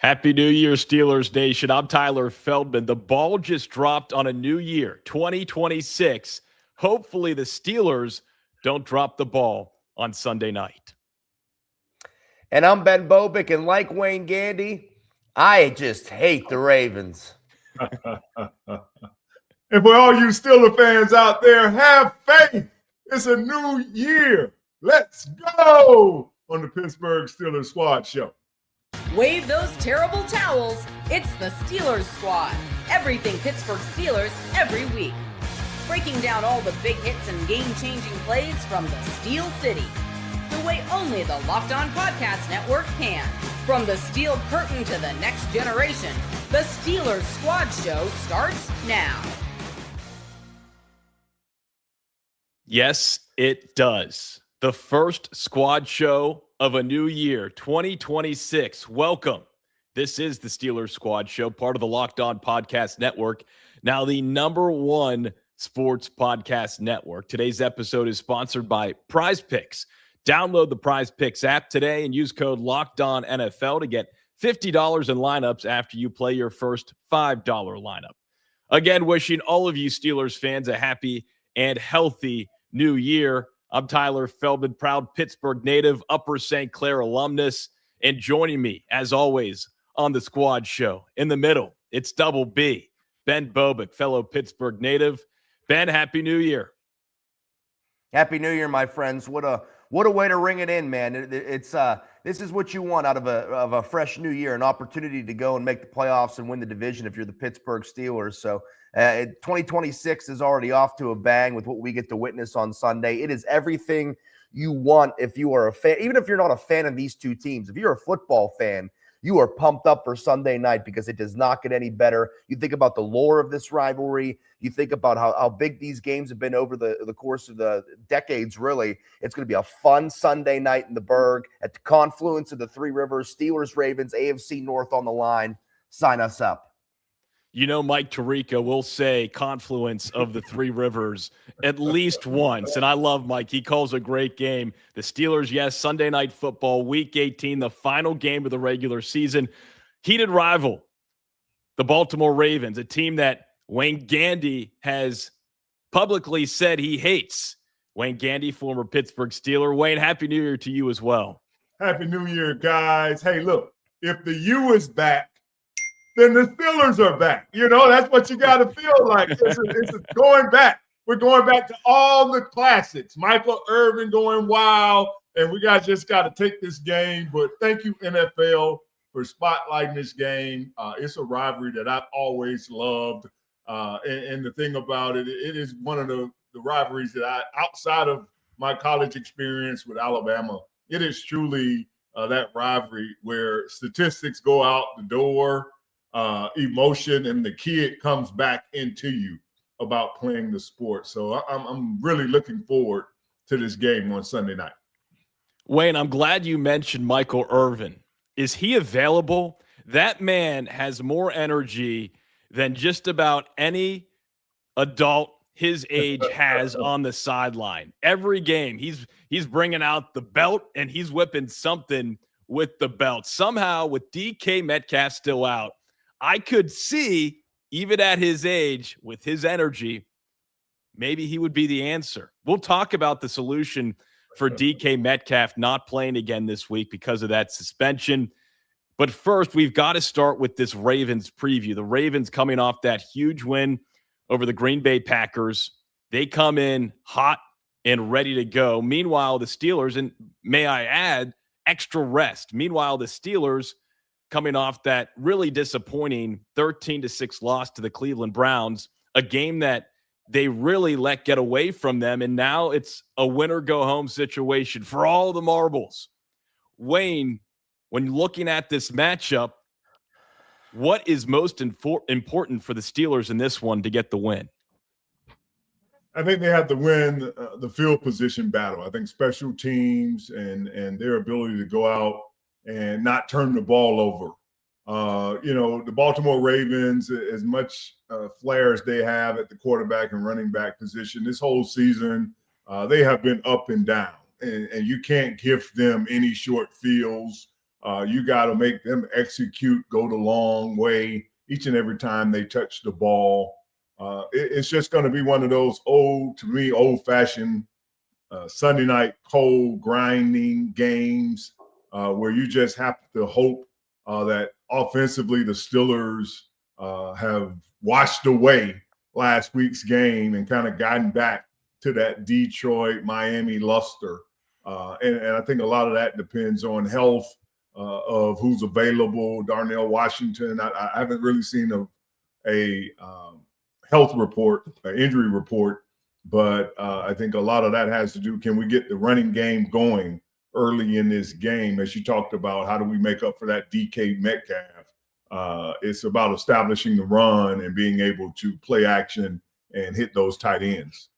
Happy New Year, Steelers Nation. I'm Tyler Feldman. The ball just dropped on a new year, 2026. Hopefully the Steelers don't drop the ball on Sunday night. And I'm Ben Bobick, and like Wayne Gandy, I just hate the Ravens. And for all you Steeler fans out there, have faith. It's a new year. Let's go on the Pittsburgh Steelers Squad Show. Wave those terrible towels. It's the Steelers Squad. Everything Pittsburgh Steelers every week. Breaking down all the big hits and game-changing plays from the Steel City. The way only the Locked On Podcast Network can. From the steel curtain to the next generation, the Steelers Squad Show starts now. Yes, it does. The first squad show of a new year, 2026. Welcome. This is the Steelers Squad Show, part of the Locked On Podcast Network, now the #1 sports podcast network. Today's episode is sponsored by Prize Picks. Download the Prize Picks app today and use code LOCKEDONNFL to get $50 in lineups after you play your first $5 lineup. Again, wishing all of you Steelers fans a happy and healthy new year. I'm Tyler Feldman, proud Pittsburgh native, Upper St. Clair alumnus, and joining me, as always, on the Squad Show, in the middle, it's Double B, Ben Bobick, fellow Pittsburgh native. Ben, Happy New Year. Happy New Year, my friends. What a way to ring it in, man. It's this is what you want out of a fresh new year, an opportunity to go and make the playoffs and win the division if you're the Pittsburgh Steelers. So 2026 is already off to a bang with what we get to witness on Sunday. It is everything you want if you are a fan, even if you're not a fan of these two teams. If you're a football fan, you are pumped up for Sunday night because it does not get any better. You think about the lore of this rivalry. You think about how big these games have been over the course of the decades, really. It's going to be a fun Sunday night in the Berg at the confluence of the Three Rivers, Steelers, Ravens, AFC North on the line. Sign us up. You know, Mike Tirico will say confluence of the Three Rivers at least once, and I love Mike. He calls a great game. The Steelers, yes, Sunday Night Football, Week 18, the final game of the regular season. Heated rival, the Baltimore Ravens, a team that Wayne Gandy has publicly said he hates. Wayne Gandy, former Pittsburgh Steeler. Wayne, Happy New Year to you as well. Happy New Year, guys. Hey, look, if the U is back, then the Steelers are back. You know, that's what you got to feel like. It's going back. We're going back to all the classics. Michael Irvin going wild, and we just got to take this game. But thank you, NFL, for spotlighting this game. It's a rivalry that I've always loved. And the thing about it, it is one of the rivalries that outside of my college experience with Alabama, it is truly that rivalry where statistics go out the door, emotion, and the kid comes back into you about playing the sport. So I'm really looking forward to this game on Sunday night. Wayne, I'm glad you mentioned Michael Irvin. Is he available? That man has more energy than just about any adult his age has on the sideline. Every game, he's bringing out the belt, and he's whipping something with the belt. Somehow, with DK Metcalf still out, I could see, even at his age, with his energy, maybe he would be the answer. We'll talk about the solution for DK Metcalf not playing again this week because of that suspension. But first, we've got to start with this Ravens preview. The Ravens coming off that huge win over the Green Bay Packers. They come in hot and ready to go. Meanwhile, the Steelers, and may I add, extra rest. Meanwhile, the Steelers coming off that really disappointing 13-6 loss to the Cleveland Browns, a game that they really let get away from them, and now it's a winner-go-home situation for all the marbles. Wayne, when looking at this matchup, what is most important for the Steelers in this one to get the win? I think they have to win the field position battle. I think special teams and their ability to go out and not turn the ball over. The Baltimore Ravens, as much flair as they have at the quarterback and running back position, this whole season, they have been up and down. And you can't give them any short fields You got to make them execute, go the long way each and every time they touch the ball. It's just going to be one of those old-fashioned Sunday night cold grinding games where you just have to hope that offensively the Steelers have washed away last week's game and kind of gotten back to that Detroit, Miami luster. And I think a lot of that depends on health of who's available. Darnell Washington, I haven't really seen a health report, an injury report, but I think a lot of that has to do, can we get the running game going early in this game? As you talked about, how do we make up for that DK Metcalf? It's about establishing the run and being able to play action and hit those tight ends.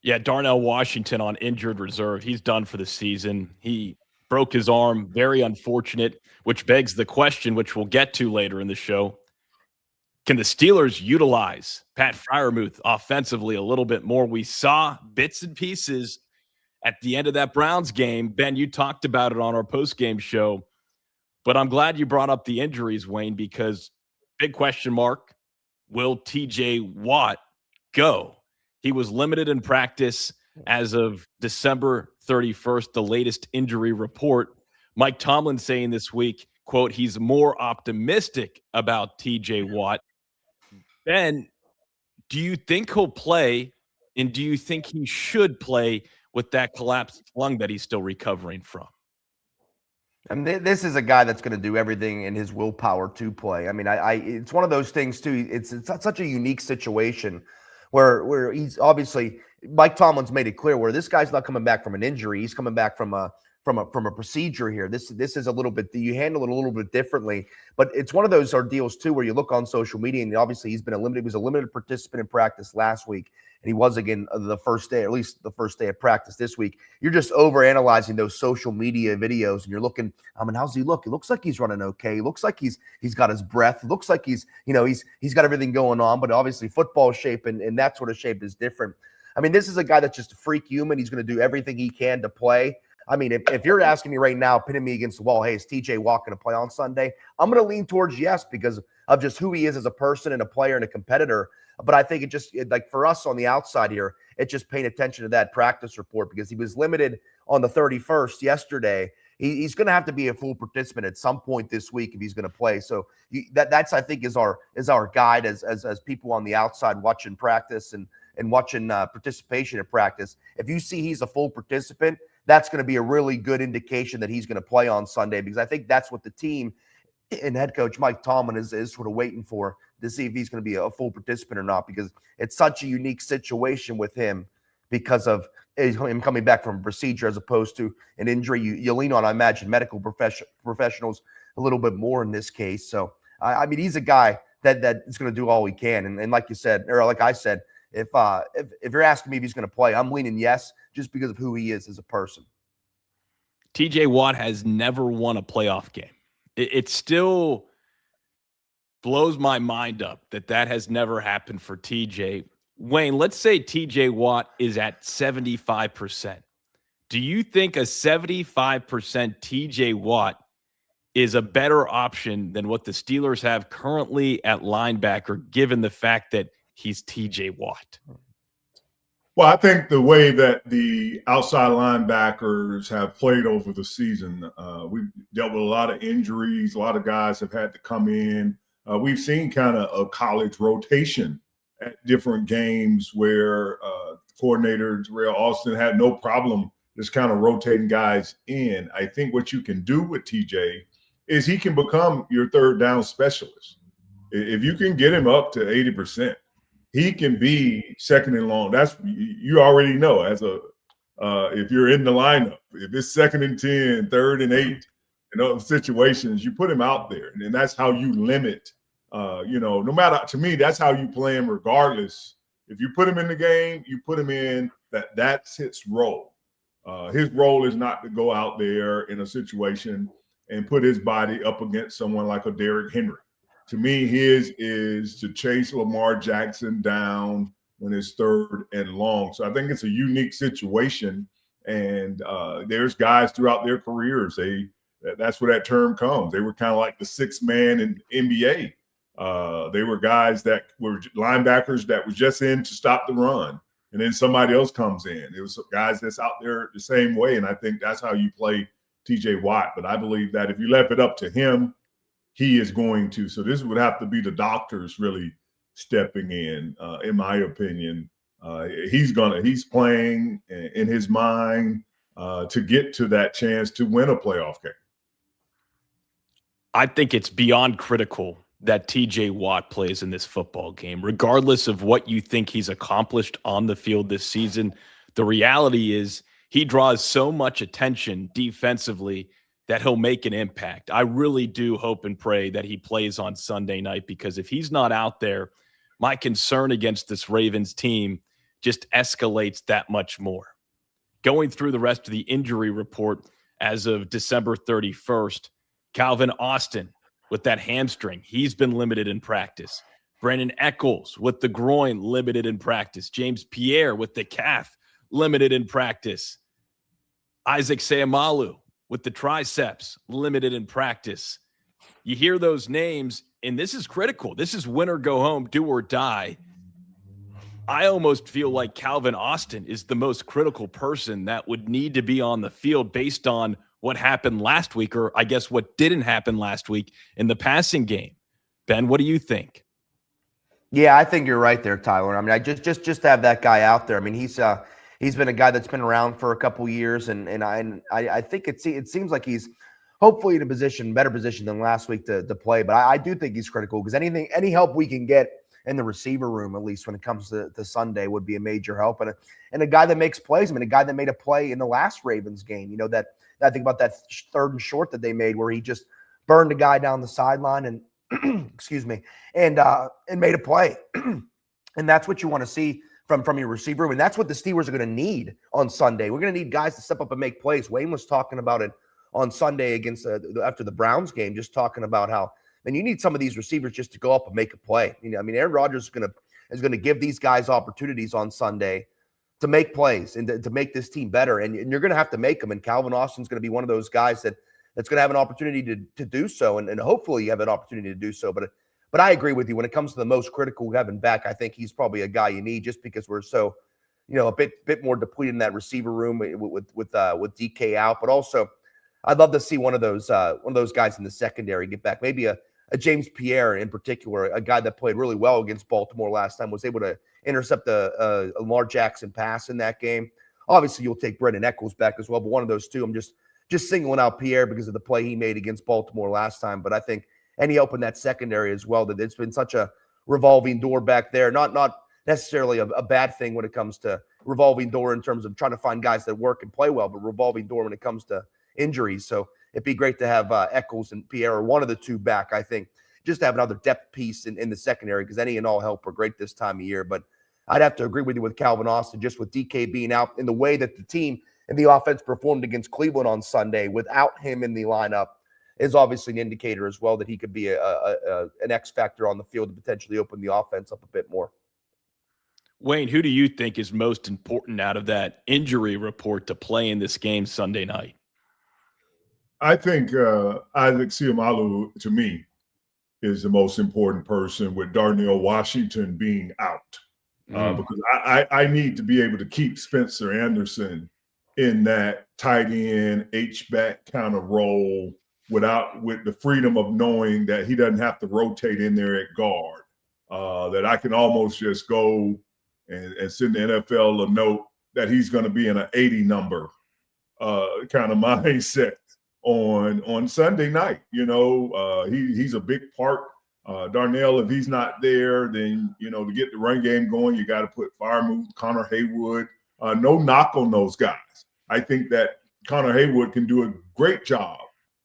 Yeah, Darnell Washington on injured reserve. He's done for the season. He broke his arm. Very unfortunate, which begs the question, which we'll get to later in the show. Can the Steelers utilize Pat Freiermuth offensively a little bit more? We saw bits and pieces at the end of that Browns game. Ben, you talked about it on our post-game show, but I'm glad you brought up the injuries, Wayne, because big question mark, will TJ Watt go? He was limited in practice as of December 31st, the latest injury report. Mike Tomlin saying this week, quote, he's more optimistic about TJ Watt. Ben, do you think he'll play, and do you think he should play with that collapsed lung that he's still recovering from? And this is a guy that's going to do everything in his willpower to play. I mean, it's one of those things too. It's such a unique situation where he's obviously, Mike Tomlin's made it clear where this guy's not coming back from an injury. He's coming back from a procedure here. This is a little bit, you handle it a little bit differently, but it's one of those ordeals too where you look on social media and obviously he was a limited participant in practice last week, and he was again the first day, at least the first day of practice this week. You're just over analyzing those social media videos and you're looking, I mean, how's he look? It looks like he's running okay. It looks like he's got his breath. It looks like he's got everything going on, but obviously football shape and that sort of shape is different. I mean, this is a guy that's just a freak human. He's going to do everything he can to play. I mean, if you're asking me right now, pinning me against the wall, hey, is TJ Watt going to play on Sunday? I'm going to lean towards yes because of just who he is as a person and a player and a competitor. But I think like for us on the outside here, it's just paying attention to that practice report because he was limited on the 31st yesterday. He's going to have to be a full participant at some point this week if he's going to play. So that's I think is our guide as people on the outside watching practice and watching participation in practice. If you see he's a full participant, that's going to be a really good indication that he's going to play on Sunday because I think that's what the team and head coach Mike Tomlin is sort of waiting for to see if he's going to be a full participant or not because it's such a unique situation with him because of him coming back from a procedure as opposed to an injury. You lean on, I imagine, medical professionals a little bit more in this case. So, I mean, he's a guy that is going to do all he can. And like you said, or like I said, if you're asking me if he's going to play, I'm leaning yes, just because of who he is as a person. TJ Watt has never won a playoff game. It still blows my mind up that has never happened for TJ. Wayne, let's say TJ Watt is at 75%. Do you think a 75% TJ Watt is a better option than what the Steelers have currently at linebacker, given the fact that he's TJ Watt? Well, I think the way that the outside linebackers have played over the season, we've dealt with a lot of injuries. A lot of guys have had to come in. We've seen kind of a college rotation at different games where coordinator Terrell Austin had no problem just kind of rotating guys in. I think what you can do with TJ is he can become your third down specialist. If you can get him up to 80%, he can be second and long. That's, you already know, as if you're in the lineup, if it's 2nd and 10, 3rd and 8, in those situations, you put him out there, and that's how you limit. No matter, to me, that's how you play him regardless. If you put him in the game, you put him in. That's his role. His role is not to go out there in a situation and put his body up against someone like a Derrick Henry. To me, his is to chase Lamar Jackson down when it's 3rd and long. So I think it's a unique situation. And there's guys throughout their careers, they That's where that term comes. They were kind of like the sixth man in NBA. They were guys that were linebackers that were just in to stop the run, and then somebody else comes in. It was guys that's out there the same way, and I think that's how you play T.J. Watt. But I believe that if you left it up to him, he is going to. So this would have to be the doctors really stepping in my opinion. He's playing in his mind to get to that chance to win a playoff game. I think it's beyond critical that TJ Watt plays in this football game, regardless of what you think he's accomplished on the field this season. The reality is he draws so much attention defensively that he'll make an impact. I really do hope and pray that he plays on Sunday night, because if he's not out there, my concern against this Ravens team just escalates that much more. Going through the rest of the injury report as of December 31st, Calvin Austin with that hamstring, he's been limited in practice. Brandon Echols with the groin, limited in practice. James Pierre with the calf, limited in practice. Isaac Seumalo with the triceps, limited in practice. You hear those names, and this is critical. This is win or go home, do or die. I almost feel like Calvin Austin is the most critical person that would need to be on the field based on what happened last week, or I guess what didn't happen last week in the passing game. Ben, what do you think? Yeah, I think you're right there, Tyler. I mean, I just to have that guy out there. I mean, he's been a guy that's been around for a couple years, and I think it seems like he's hopefully in a better position than last week to play. But I do think he's critical, because any help we can get in the receiver room, at least when it comes to Sunday, would be a major help. And a guy that makes plays. I mean, a guy that made a play in the last Ravens game. You know, that I think about that third and short that they made, where he just burned a guy down the sideline and excuse me, and made a play. And that's what you want to see from your receiver room. And that's what the Steelers are going to need on Sunday. We're going to need guys to step up and make plays. Wayne was talking about it on Sunday against after the Browns game, just talking about how, and you need some of these receivers just to go up and make a play. You know, I mean, Aaron Rodgers is going to give these guys opportunities on Sunday to make plays and to make this team better. And you're going to have to make them. And Calvin Austin's going to be one of those guys that's going to have an opportunity to do so. And hopefully you have an opportunity to do so. But I agree with you. When it comes to the most critical having back, I think he's probably a guy you need, just because we're so, a bit more depleted in that receiver room with DK out. But also, I'd love to see one of those guys in the secondary get back. Maybe a James Pierre in particular, a guy that played really well against Baltimore last time, was able to intercept a Lamar Jackson pass in that game. Obviously, you'll take Brandon Echols back as well, but one of those two, I'm just singling out Pierre because of the play he made against Baltimore last time. But I think any help in that secondary as well, that it's been such a revolving door back there. Not necessarily a bad thing when it comes to revolving door in terms of trying to find guys that work and play well, but revolving door when it comes to injuries. So it'd be great to have Echols and Pierre, or one of the two, back, I think, just to have another depth piece in the secondary, because any and all help are great this time of year. But I'd have to agree with you with Calvin Austin, just with DK being out, in the way that the team and the offense performed against Cleveland on Sunday without him in the lineup is obviously an indicator as well that he could be an X factor on the field to potentially open the offense up a bit more. Wayne, who do you think is most important out of that injury report to play in this game Sunday night? I think Isaac Seumalo, to me, is the most important person, with Darnell Washington being out. Because I need to be able to keep Spencer Anderson in that tight end, H-back kind of role, with the freedom of knowing that he doesn't have to rotate in there at guard, that I can almost just go and send the NFL a note that he's going to be in an 80 number kind of mindset on Sunday night. He's a big part. Darnell, if he's not there, then, to get the run game going, you got to put Freiermuth, Connor Haywood. No knock on those guys. I think that Connor Haywood can do a great job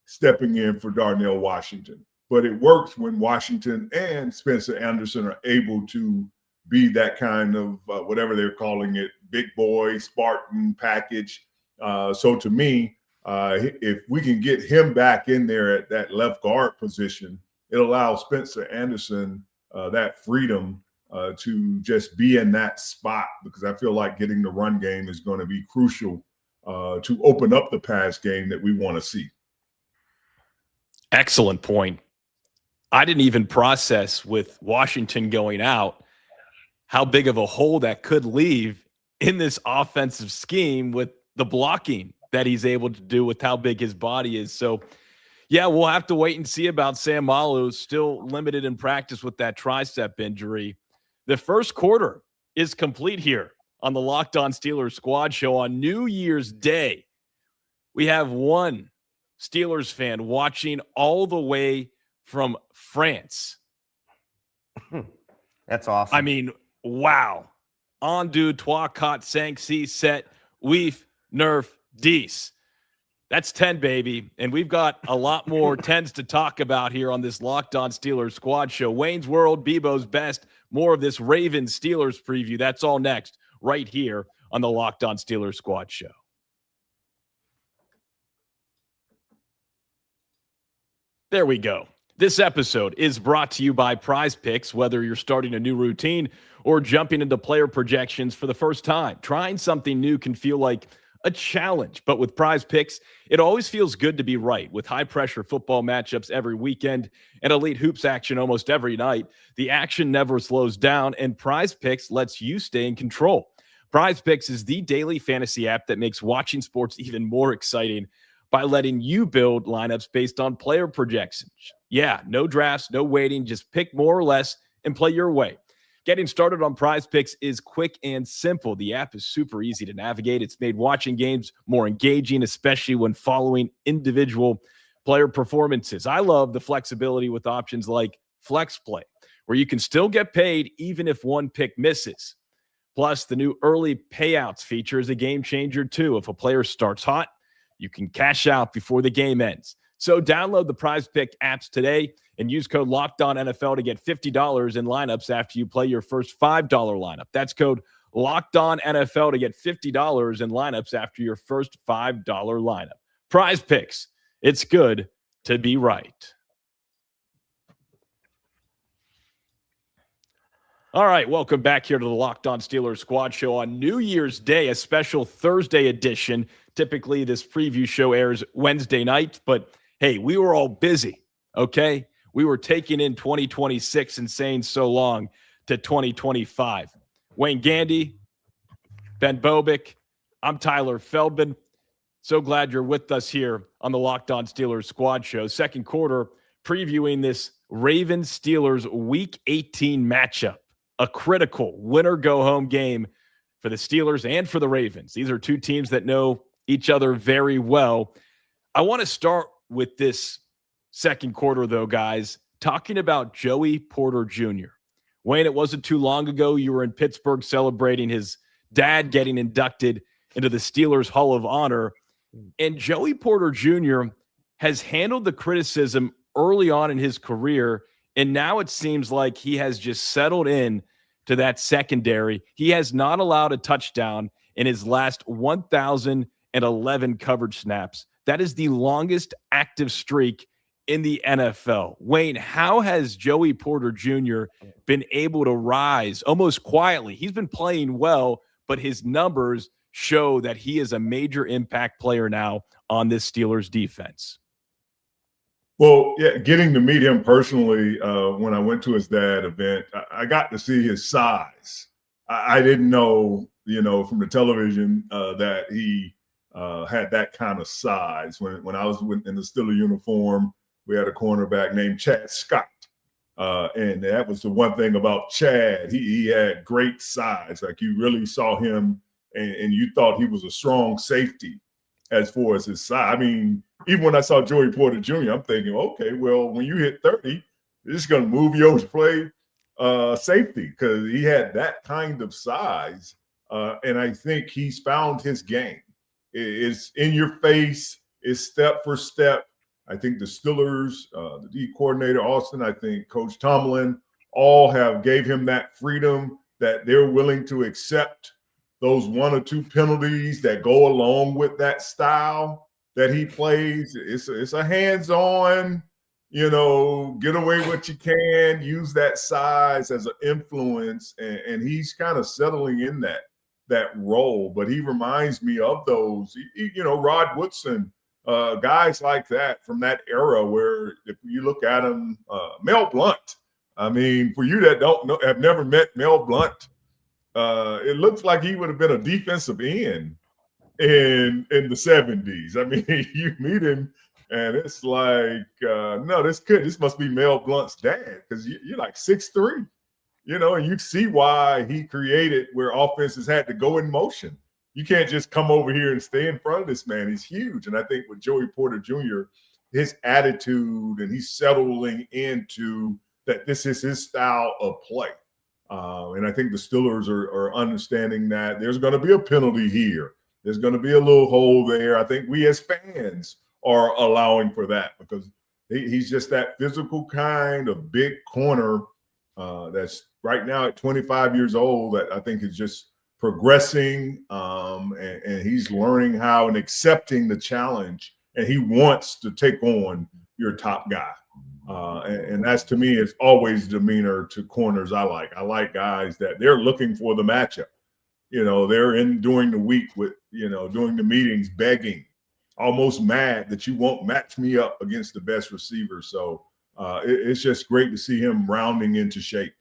stepping in for Darnell Washington. But it works when Washington and Spencer Anderson are able to be that kind of, whatever they're calling it, big boy, Spartan package. So to me, if we can get him back in there at that left guard position, it allows Spencer Anderson that freedom to just be in that spot, because I feel like getting the run game is going to be crucial to open up the pass game that we want to see. Excellent point. I didn't even process with Washington going out how big of a hole that could leave in this offensive scheme with the blocking that he's able to do with how big his body is. So, yeah, we'll have to wait and see about Sam Malu, still limited in practice with that tricep injury. The first quarter is complete here on the Locked On Steelers Squad Show on New Year's Day. We have one Steelers fan watching all the way from France. That's awesome. I mean, wow. En deux, trois, quatre, cinq, six, sept, huit, neuf, dix. That's 10, baby. And we've got a lot more 10s to talk about here on this Locked On Steelers Squad Show. Wayne's World, Bebo's Best, more of this Ravens Steelers preview. That's all next right here on the Locked On Steelers Squad Show. There we go. This episode is brought to you by Prize Picks. Whether you're starting a new routine or jumping into player projections for the first time, trying something new can feel like a challenge. But with Prize Picks, it always feels good to be right. With high-pressure football matchups every weekend and elite hoops action almost every night, the action never slows down, and Prize Picks lets you stay in control. Prize Picks is the daily fantasy app that makes watching sports even more exciting by letting you build lineups based on player projections. Yeah, no drafts, no waiting, just pick more or less and play your way. Getting started on Prize Picks is quick and simple. The app is super easy to navigate. It's made watching games more engaging, especially when following individual player performances. I love the flexibility with options like Flex Play, where you can still get paid even if one pick misses. Plus, the new early payouts feature is a game changer too. If a player starts hot, you can cash out before the game ends. So download the Prize Pick apps today and use code LOCKEDONNFL to get $50 in lineups after you play your first $5 lineup. That's code LOCKEDONNFL to get $50 in lineups after your first $5 lineup. Prize Picks. It's good to be right. All right, welcome back here to the Locked On Steelers Squad Show on New Year's Day, a special Thursday edition. Typically, this preview show airs Wednesday night, but hey, we were all busy, okay? We were taking in 2026 and saying so long to 2025. Wayne Gandy, Ben Bobick, I'm Tyler Feldman. So glad you're with us here on the Locked On Steelers Squad Show. Second quarter, previewing this Ravens-Steelers Week 18 matchup. A critical winner-go-home game for the Steelers and for the Ravens. These are two teams that know each other very well. I want to start with this second quarter, though, guys, talking about Joey Porter Jr. Wayne, it wasn't too long ago you were in Pittsburgh celebrating his dad getting inducted into the Steelers Hall of Honor. And Joey Porter Jr. has handled the criticism early on in his career, and now it seems like he has just settled in to that secondary. He has not allowed a touchdown in his last 1,011 coverage snaps. That is the longest active streak in the NFL. Wayne, how has Joey Porter Jr. been able to rise almost quietly? He's been playing well, but his numbers show that he is a major impact player now on this Steelers defense. Well, yeah, getting to meet him personally when I went to his dad event, I got to see his size. I didn't know, from the television that he had that kind of size. When I was in the Steeler uniform, we had a cornerback named Chad Scott. And that was the one thing about Chad. He had great size. Like, you really saw him and you thought he was a strong safety as far as his size. I mean, even when I saw Joey Porter Jr., I'm thinking, okay, well, when you hit 30, you're just going to move you over to play safety, because he had that kind of size. And I think he's found his game. It's in your face. It's step for step. I think the Steelers, the D coordinator, Austin, I think Coach Tomlin, all have gave him that freedom that they're willing to accept those one or two penalties that go along with that style that he plays. It's a hands-on, get away what you can, use that size as an influence, and he's kind of settling in that role. But he reminds me of those, Rod Woodson guys like that from that era where if you look at them, Mel Blount. I mean, for you that don't know, have never met Mel Blount, it looks like he would have been a defensive end in the 70s. I mean, you meet him and it's like, no, this must be Mel Blount's dad, because you're like 6'3", and you see why he created where offenses had to go in motion. You can't just come over here and stay in front of this man. He's huge. And I think with Joey Porter Jr., his attitude, and he's settling into that this is his style of play. And I think the Steelers are understanding that there's going to be a penalty here. There's going to be a little hole there. I think we as fans are allowing for that, because he's just that physical kind of big corner that's right now at 25 years old that I think is just progressing, and he's learning how and accepting the challenge, and he wants to take on your top guy. And that's, to me, is always demeanor to corners I like. I like guys that they're looking for the matchup. They're in during the week with, during the meetings begging, almost mad that you won't match me up against the best receiver. So it's just great to see him rounding into shape.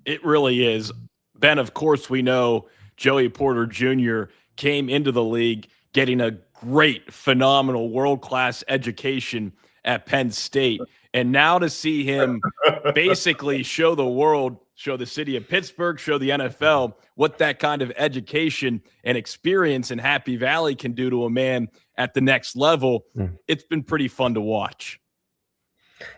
It really is. Ben, of course, we know Joey Porter Jr. came into the league getting a great, phenomenal, world-class education at Penn State. And now to see him basically show the world, show the city of Pittsburgh, show the NFL what that kind of education and experience in Happy Valley can do to a man at the next level, it's been pretty fun to watch.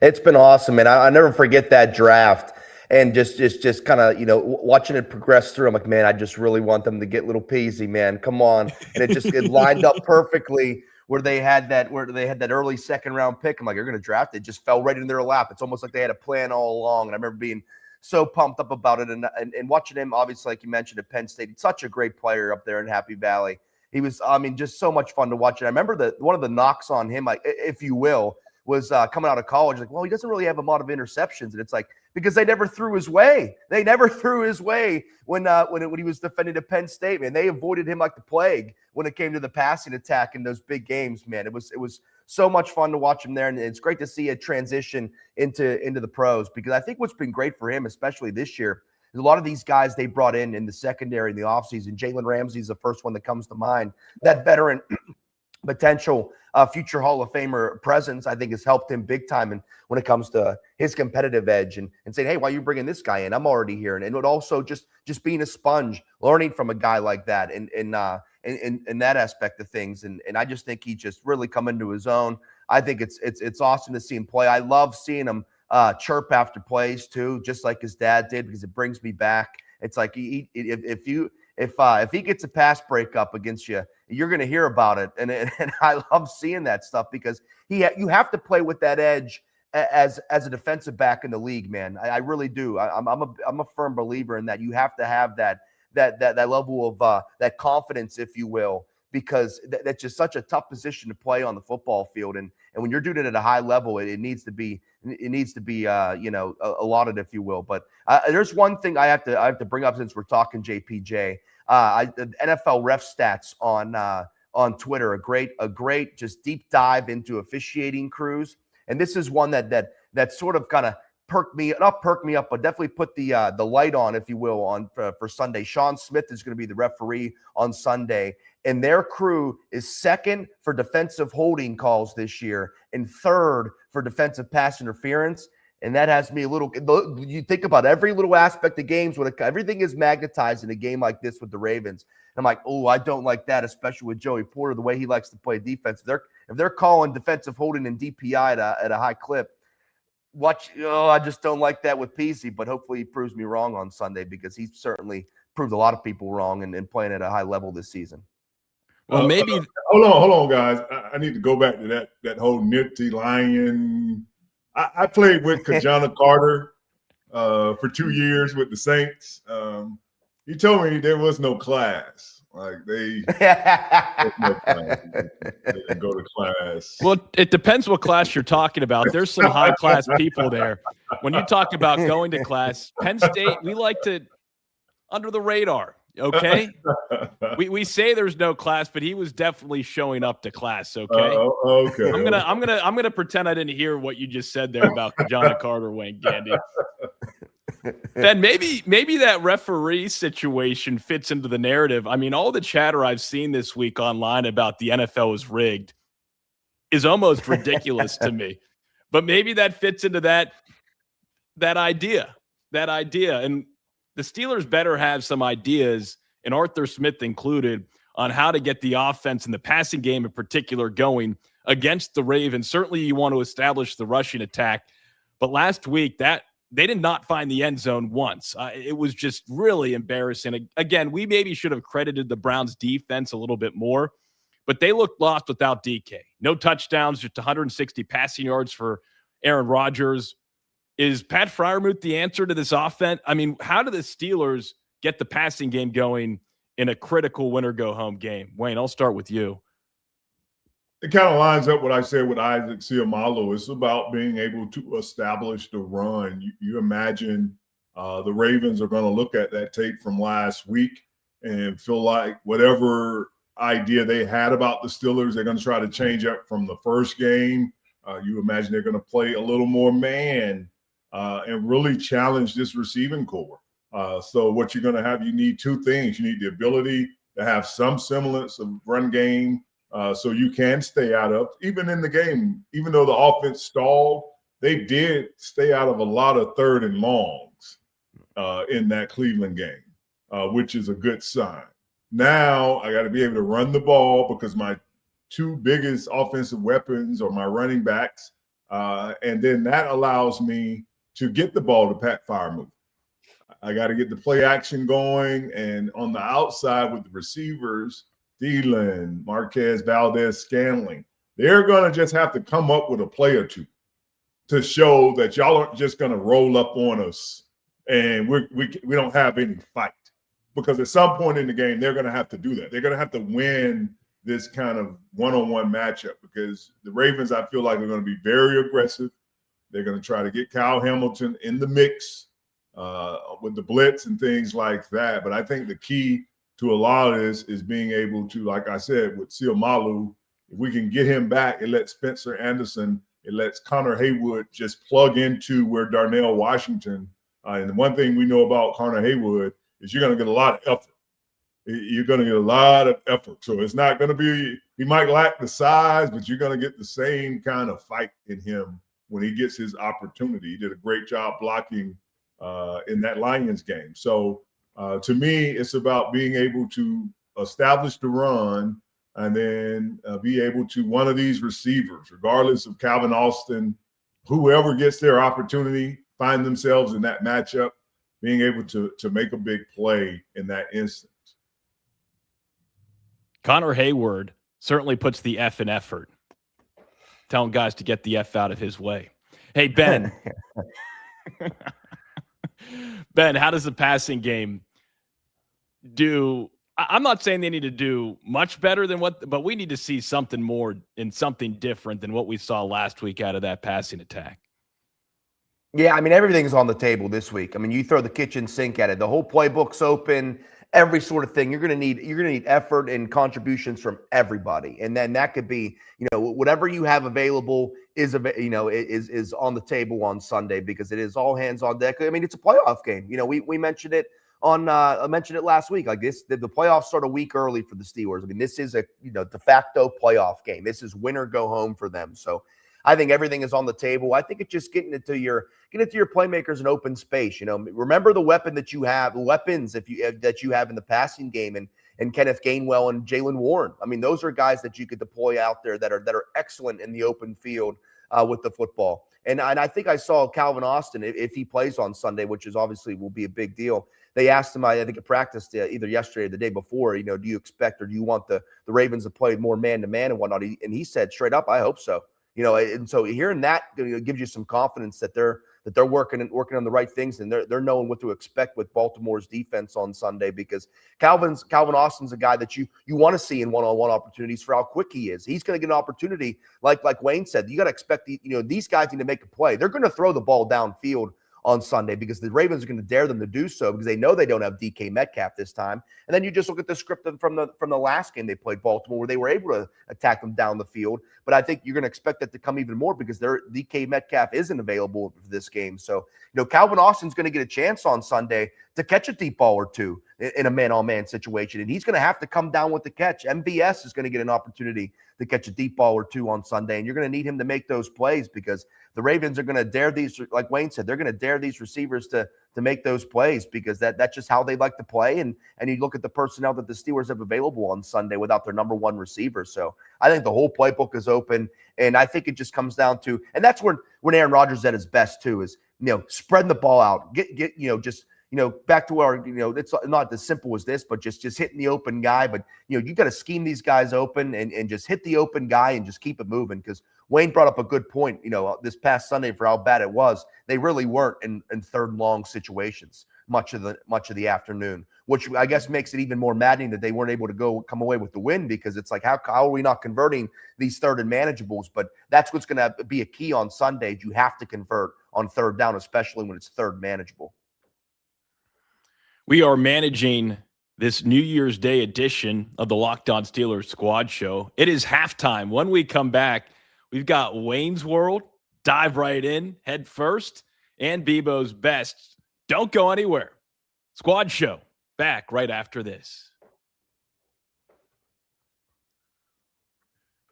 It's been awesome, and I never forget that draft. And just kind of, watching it progress through, I'm like, man, I just really want them to get little Peasy, man. Come on. And it lined up perfectly where they had that early second round pick. I'm like, you're going to draft it. It just fell right in their lap. It's almost like they had a plan all along. And I remember being so pumped up about it. And watching him, obviously, like you mentioned, at Penn State, such a great player up there in Happy Valley. He was, just so much fun to watch. And I remember that one of the knocks on him, like, if you will, was coming out of college, like, well, he doesn't really have a lot of interceptions. And it's like, because they never threw his way. They never threw his way when he was defending at Penn State, man. They avoided him like the plague when it came to the passing attack in those big games, man. It was so much fun to watch him there, and it's great to see a transition into the pros, because I think what's been great for him, especially this year, is a lot of these guys they brought in the secondary in the offseason. Jalen Ramsey's the first one that comes to mind. That veteran potential future Hall of Famer presence, I think, has helped him big time. And when it comes to his competitive edge and saying, hey, why are you bringing this guy in? I'm already here. And it would also just being a sponge, learning from a guy like that and that aspect of things. And I just think he just really come into his own. I think it's awesome to see him play. I love seeing him chirp after plays too, just like his dad did, because it brings me back. It's like if he gets a pass breakup against you, you're going to hear about it. And I love seeing that stuff, because you have to play with that edge as a defensive back in the league, man. I really do. I'm a firm believer in that. You have to have that level of that confidence, if you will, because that's just such a tough position to play on the football field. And when you're doing it at a high level, it needs to be allotted, if you will. But there's one thing I have to bring up since we're talking JPJ. The NFL ref stats on Twitter, a great just deep dive into officiating crews. And this is one that sort of kind of perked me up, but definitely put the light on, if you will, on for Sunday. Sean Smith is going to be the referee on Sunday, and their crew is second for defensive holding calls this year and third for defensive pass interference. And that has me a little. You think about every little aspect of games when everything is magnetized in a game like this with the Ravens. And I'm like, oh, I don't like that, especially with Joey Porter, the way he likes to play defense. If they're calling defensive holding and DPI at a high clip, I just don't like that with PC. But hopefully he proves me wrong on Sunday, because he's certainly proved a lot of people wrong and playing at a high level this season. Well, maybe hold on, guys. I need to go back to that whole nifty lion. I played with Kajana Carter for 2 years with the Saints. He told me there was no class. Like they didn't go to class. Well, it depends what class you're talking about. There's some high class people there. When you talk about going to class, Penn State, we like to under the radar. Okay. We say there's no class, but he was definitely showing up to class. Okay. Okay. I'm gonna pretend I didn't hear what you just said there about Kajana Carter, Wayne Gandy. Ben, maybe that referee situation fits into the narrative. I mean, all the chatter I've seen this week online about the NFL is rigged is almost ridiculous to me. But maybe that fits into that idea. And the Steelers better have some ideas, and Arthur Smith included, on how to get the offense and the passing game in particular going against the Ravens. Certainly you want to establish the rushing attack. But last week, that they did not find the end zone once. It was just really embarrassing. Again, we maybe should have credited the Browns defense a little bit more, but they looked lost without DK. No touchdowns, just 160 passing yards for Aaron Rodgers. Is Pat Freiermuth the answer to this offense? I mean, how do the Steelers get the passing game going in a critical winner-go-home game? Wayne, I'll start with you. It kind of lines up what I said with Isaac Seumalo. It's about being able to establish the run. You imagine the Ravens are going to look at that tape from last week and feel like whatever idea they had about the Steelers, they're going to try to change up from the first game. You imagine they're going to play a little more man and really challenge this receiving core. So what you're going to have, you need two things. You need the ability to have some semblance of run game, so you can stay out of, even in the game, even though the offense stalled, they did stay out of a lot of third and longs in that Cleveland game, which is a good sign. Now I got to be able to run the ball because my two biggest offensive weapons are my running backs. And then that allows me to get the ball to Pat Freiermuth. I got to get the play action going. And on the outside with the receivers, Thielen, Marquez, Valdez, Scantling, they're going to just have to come up with a play or two to show that y'all aren't just going to roll up on us and we don't have any fight. Because at some point in the game, they're going to have to do that. They're going to have to win this kind of one-on-one matchup because the Ravens, I feel like, are going to be very aggressive. They're going to try to get Kyle Hamilton in the mix with the blitz and things like that. But I think the key to a lot of this is being able to, like I said, with Seumalo, if we can get him back, it lets Spencer Anderson, it lets Connor Haywood just plug into where Darnell Washington. And the one thing we know about Connor Haywood is you're going to get a lot of effort. You're going to get a lot of effort. So it's not going to be, he might lack the size, but you're going to get the same kind of fight in him when he gets his opportunity. He did a great job blocking in that Lions game. So to me, it's about being able to establish the run and then be able to, one of these receivers, regardless of Calvin Austin, whoever gets their opportunity, find themselves in that matchup, being able to make a big play in that instance. Connor Hayward certainly puts the F in effort, telling guys to get the F out of his way. Hey, Ben. Ben, how does the passing game do? I'm not saying they need to do much better than but we need to see something more and something different than what we saw last week out of that passing attack. Yeah, I mean, everything's on the table this week. I mean, you throw the kitchen sink at it. The whole playbook's open, every sort of thing. You're gonna need effort and contributions from everybody. And then that could be, whatever you have available is on the table on Sunday because it is all hands on deck. I mean, it's a playoff game. We mentioned it I mentioned it last week. Like this, the playoffs start a week early for the Steelers. I mean, this is a de facto playoff game. This is win or go home for them. So I think everything is on the table. I think it's just getting it to your playmakers in open space. Remember the weapons that you have in the passing game and Kenneth Gainwell and Jaylen Warren. I mean, those are guys that you could deploy out there that are excellent in the open field with the football. And I think I saw Calvin Austin, if he plays on Sunday, which is obviously will be a big deal. They asked him, I think at practice either yesterday or the day before, do you expect or do you want the Ravens to play more man-to-man and whatnot? And he said straight up, I hope so. And so hearing that gives you some confidence that they're working on the right things and they're knowing what to expect with Baltimore's defense on Sunday because Calvin Austin's a guy that you want to see in one-on-one opportunities for how quick he is. He's going to get an opportunity, like Wayne said. You got to expect these guys need to make a play. They're going to throw the ball downfield on Sunday because the Ravens are going to dare them to do so because they know they don't have DK Metcalf this time. And then you just look at the script from the last game they played Baltimore where they were able to attack them down the field. But I think you're going to expect that to come even more because their DK Metcalf isn't available for this game. So, Calvin Austin's going to get a chance on Sunday to catch a deep ball or two in a man-on-man situation. And he's going to have to come down with the catch. MVS is going to get an opportunity to catch a deep ball or two on Sunday. And you're going to need him to make those plays because the Ravens are going to dare these, like Wayne said, they're going to dare these receivers to make those plays because that's just how they like to play. And you look at the personnel that the Steelers have available on Sunday without their number one receiver. So I think the whole playbook is open. And I think it just comes down to, and that's when Aaron Rodgers is at his best too, is, spreading the ball out, back to where, it's not as simple as this, but just hitting the open guy. But, you got to scheme these guys open and just hit the open guy and just keep it moving. Because Wayne brought up a good point, this past Sunday for how bad it was. They really weren't in third and long situations much of the afternoon, which I guess makes it even more maddening that they weren't able to come away with the win because it's like, how are we not converting these third and manageables? But that's what's going to be a key on Sundays. You have to convert on third down, especially when it's third manageable. We are managing this New Year's Day edition of the Locked On Steelers Squad Show. It is halftime. When we come back, we've got Wayne's World, dive right in, head first, and Bebo's Best. Don't go anywhere. Squad Show, back right after this.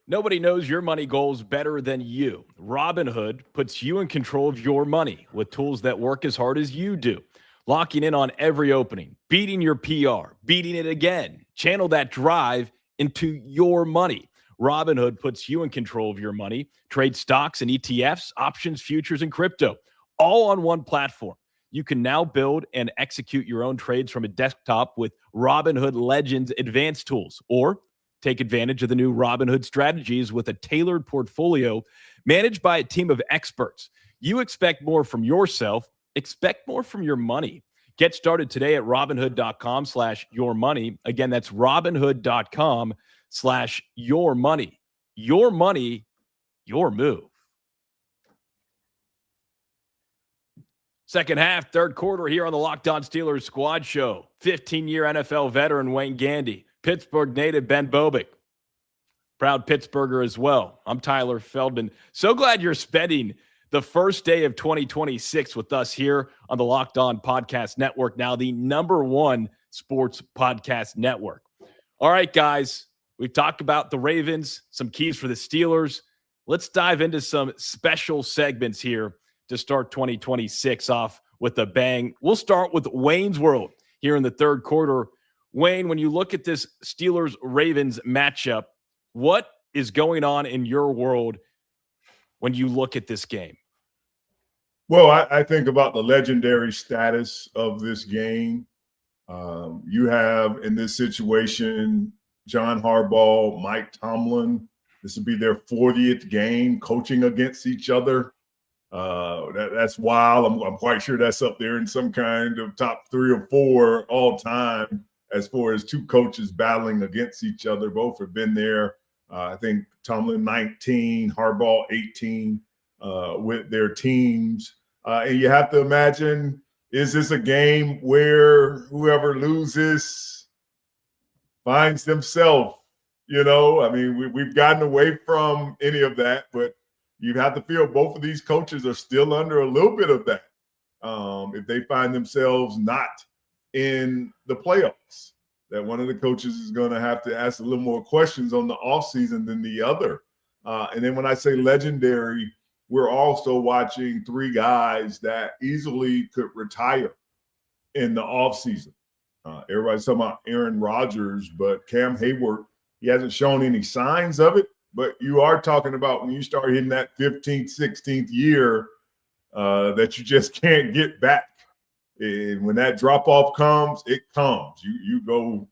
Nobody knows your money goals better than you. Robinhood puts you in control of your money with tools that work as hard as you do. Locking in on every opening, beating your PR, beating it again. Channel that drive into your money. Robinhood puts you in control of your money. Trade stocks and ETFs, options, futures, and crypto, all on one platform. You can now build and execute your own trades from a desktop with Robinhood Legends advanced tools, or take advantage of the new Robinhood strategies with a tailored portfolio managed by a team of experts. You expect more from yourself. Expect more from your money. Get started today at Robinhood.com/yourmoney. Again, that's Robinhood.com/yourmoney. Your money, your move. Second half, third quarter here on the Locked On Steelers Squad Show. 15-year NFL veteran Wayne Gandy. Pittsburgh native Ben Bobick. Proud Pittsburgher as well. I'm Tyler Feldman. So glad you're spending the first day of 2026 with us here on the Locked On Podcast Network, now the #1 sports podcast network. All right, guys, we've talked about the Ravens, some keys for the Steelers. Let's dive into some special segments here to start 2026 off with a bang. We'll start with Wayne's World here in the third quarter. Wayne, when you look at this Steelers-Ravens matchup, what is going on in your world when you look at this game? Well, I think about the legendary status of this game. You have in this situation John Harbaugh, Mike Tomlin. This would be their 40th game coaching against each other. That's wild. I'm quite sure that's up there in some kind of top 3 or 4 all time as far as two coaches battling against each other. Both have been there. I think Tomlin 19, Harbaugh 18 with their teams. And you have to imagine, is this a game where whoever loses finds themselves, I mean, we've gotten away from any of that, but you have to feel both of these coaches are still under a little bit of that if they find themselves not in the playoffs, that one of the coaches is going to have to ask a little more questions on the offseason than the other. And then when I say legendary, we're also watching 3 guys that easily could retire in the offseason. Everybody's talking about Aaron Rodgers, but Cam Hayward, he hasn't shown any signs of it. But you are talking about when you start hitting that 15th, 16th year that you just can't get back. And when that drop-off comes, it comes. You go,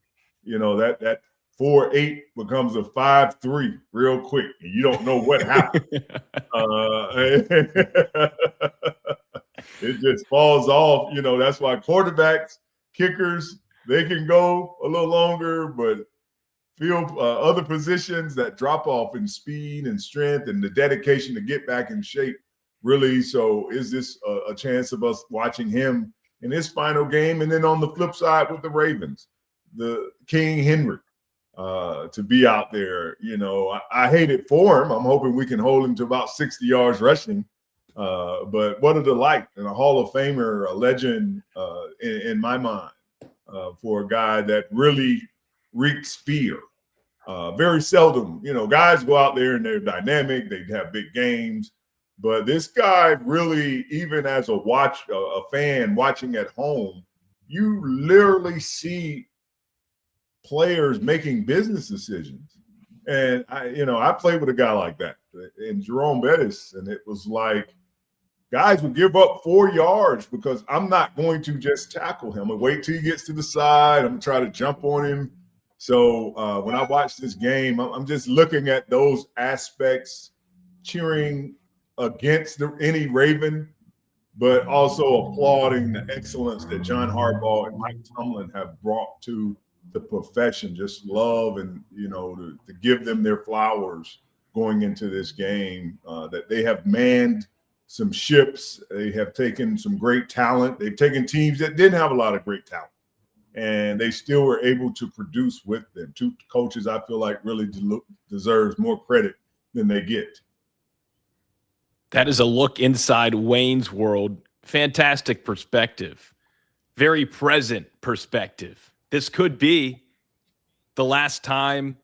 that 4.8 becomes a 5.3 real quick, and you don't know what happened. It just falls off. That's why quarterbacks, kickers, they can go a little longer, but field other positions that drop off in speed and strength and the dedication to get back in shape really. So is this a chance of us watching him in his final game? And then on the flip side with the Ravens, the King Henry, to be out there, I hate it for him. I'm hoping we can hold him to about 60 yards rushing. But what a delight, and a Hall of Famer, a legend in my mind, for a guy that really reeks fear. Very seldom, guys go out there and they're dynamic, they have big games. But this guy really, even as a fan watching at home, you literally see players making business decisions. And I played with a guy like that in Jerome Bettis, and it was like guys would give up 4 yards because I'm not going to just tackle him and wait till he gets to the side. I'm gonna try to jump on him. So when I watch this game, I'm just looking at those aspects, cheering against any Raven, but also applauding the excellence that John Harbaugh and Mike Tomlin have brought to the profession. Just love and, to give them their flowers going into this game, that they have manned some ships. They have taken some great talent. They've taken teams that didn't have a lot of great talent, and they still were able to produce with them. Two coaches I feel like really deserves more credit than they get. That is a look inside Wayne's world. Fantastic perspective. Very present perspective. This could be the last time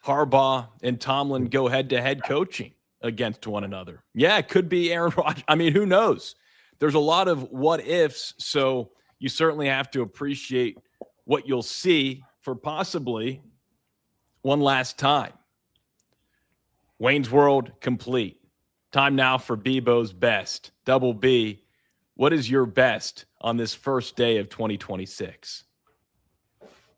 Harbaugh and Tomlin go head-to-head coaching against one another. Yeah, it could be Aaron Rodgers. I mean, who knows? There's a lot of what-ifs, so you certainly have to appreciate what you'll see for possibly one last time. Wayne's world complete. Time now for Bebo's best. Double B, what is your best on this first day of 2026?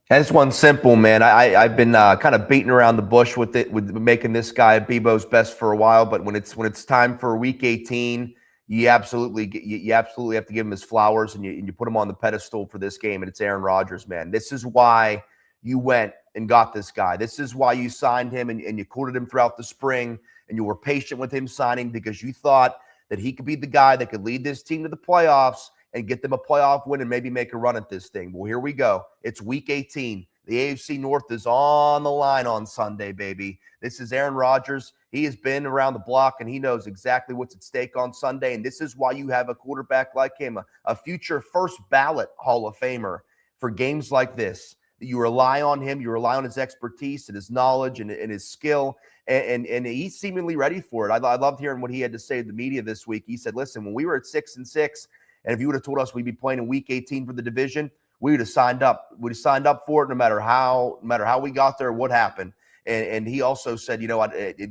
That's one simple, man. I've been kind of beating around the bush with making this guy Bebo's best for a while, but when it's time for Week 18, you absolutely have to give him his flowers, and you put him on the pedestal for this game, and it's Aaron Rodgers, man. This is why you went and got this guy. This is why you signed him, and you courted him throughout the spring, and you were patient with him signing because you thought that he could be the guy that could lead this team to the playoffs and get them a playoff win and maybe make a run at this thing. Well, here we go. It's Week 18. The AFC North is on the line on Sunday, baby. This is Aaron Rodgers. He has been around the block, and he knows exactly what's at stake on Sunday, and this is why you have a quarterback like him, a future first ballot Hall of Famer for games like this. You rely on him. You rely on his expertise and his knowledge and his skill, and he's seemingly ready for it. I loved hearing what he had to say to the media this week. He said, listen, when we were at 6-6, and if you would have told us we'd be playing in Week 18 for the division, we would have signed up. We'd have signed up for it no matter how we got there, what happened. And he also said,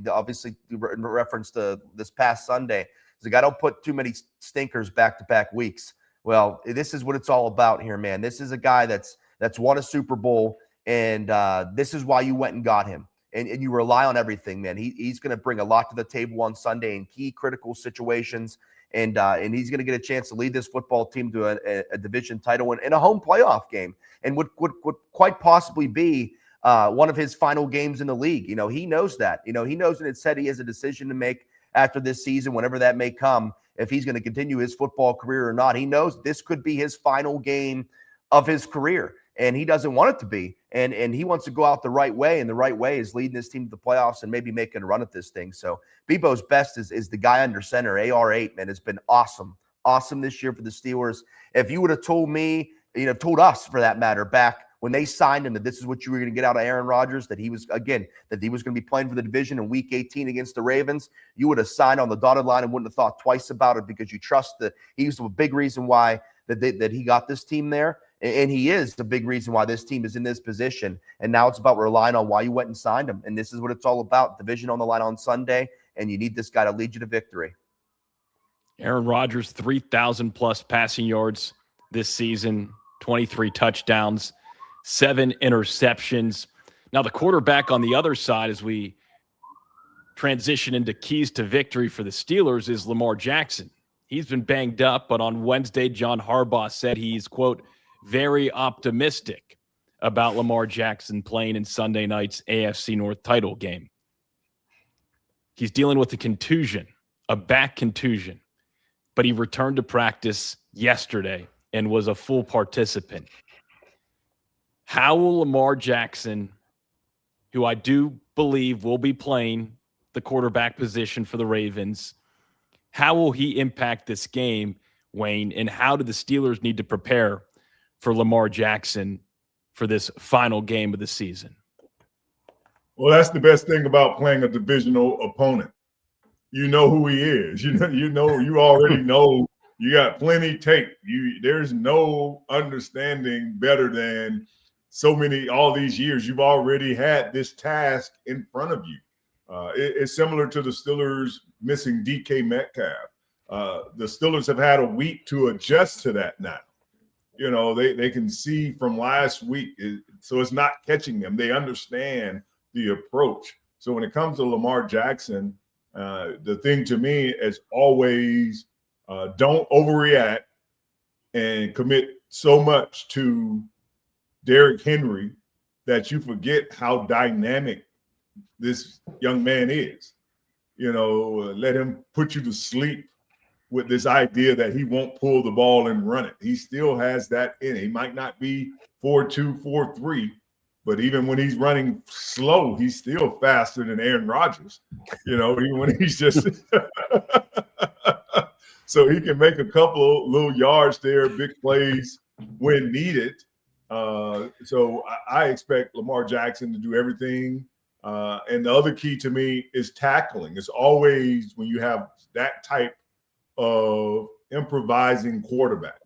obviously in reference to this past Sunday, he's like, I don't put too many stinkers back-to-back weeks. Well, this is what it's all about here, man. This is a guy that's won a Super Bowl, and this is why you went and got him. And you rely on everything, man. He's going to bring a lot to the table on Sunday in key critical situations. And he's going to get a chance to lead this football team to a division title in a home playoff game, and would quite possibly be one of his final games in the league. He knows that. He knows, and it said he has a decision to make after this season, whenever that may come, if he's going to continue his football career or not. He knows this could be his final game of his career, and he doesn't want it to be. And he wants to go out the right way, and the right way is leading this team to the playoffs and maybe making a run at this thing. So Bebo's best is the guy under center. AR8, man, has been awesome this year for the Steelers. If you would have told me, told us for that matter, back when they signed him, that this is what you were going to get out of Aaron Rodgers, that he was going to be playing for the division in Week 18 against the Ravens, you would have signed on the dotted line and wouldn't have thought twice about it, because you trust that he's a big reason why that he got this team there. And he is the big reason why this team is in this position. And now it's about relying on why you went and signed him. And this is what it's all about. Division on the line on Sunday, and you need this guy to lead you to victory. Aaron Rodgers, 3,000-plus passing yards this season, 23 touchdowns, 7 interceptions. Now, the quarterback on the other side, as we transition into keys to victory for the Steelers, is Lamar Jackson. He's been banged up, but on Wednesday, John Harbaugh said he's, quote, very optimistic about Lamar Jackson playing in Sunday night's AFC North title game. He's dealing with a contusion a back contusion, but he returned to practice yesterday and was a full participant. How will Lamar Jackson, who I do believe will be playing the quarterback position for the Ravens, how will he impact this game, Wayne, and how do the Steelers need to prepare for Lamar Jackson for this final game of the season? Well, that's the best thing about playing a divisional opponent. You know who he is. You already know. You got plenty tape. There's no understanding better than all these years. You've already had this task in front of you. It's similar to the Steelers missing DK Metcalf. The Steelers have had a week to adjust to that now. They can see from last week, so it's not catching them. They understand the approach. So when it comes to Lamar Jackson, the thing to me is always don't overreact and commit so much to Derrick Henry that you forget how dynamic this young man is. Let him put you to sleep with this idea that he won't pull the ball and run it. He still has that in it. He might not be 4.2, 4.3, but even when he's running slow, he's still faster than Aaron Rodgers, even when he's just so he can make a couple of little yards there, big plays when needed. So I expect Lamar Jackson to do everything. And the other key to me is tackling. It's always when you have that type of improvising quarterback,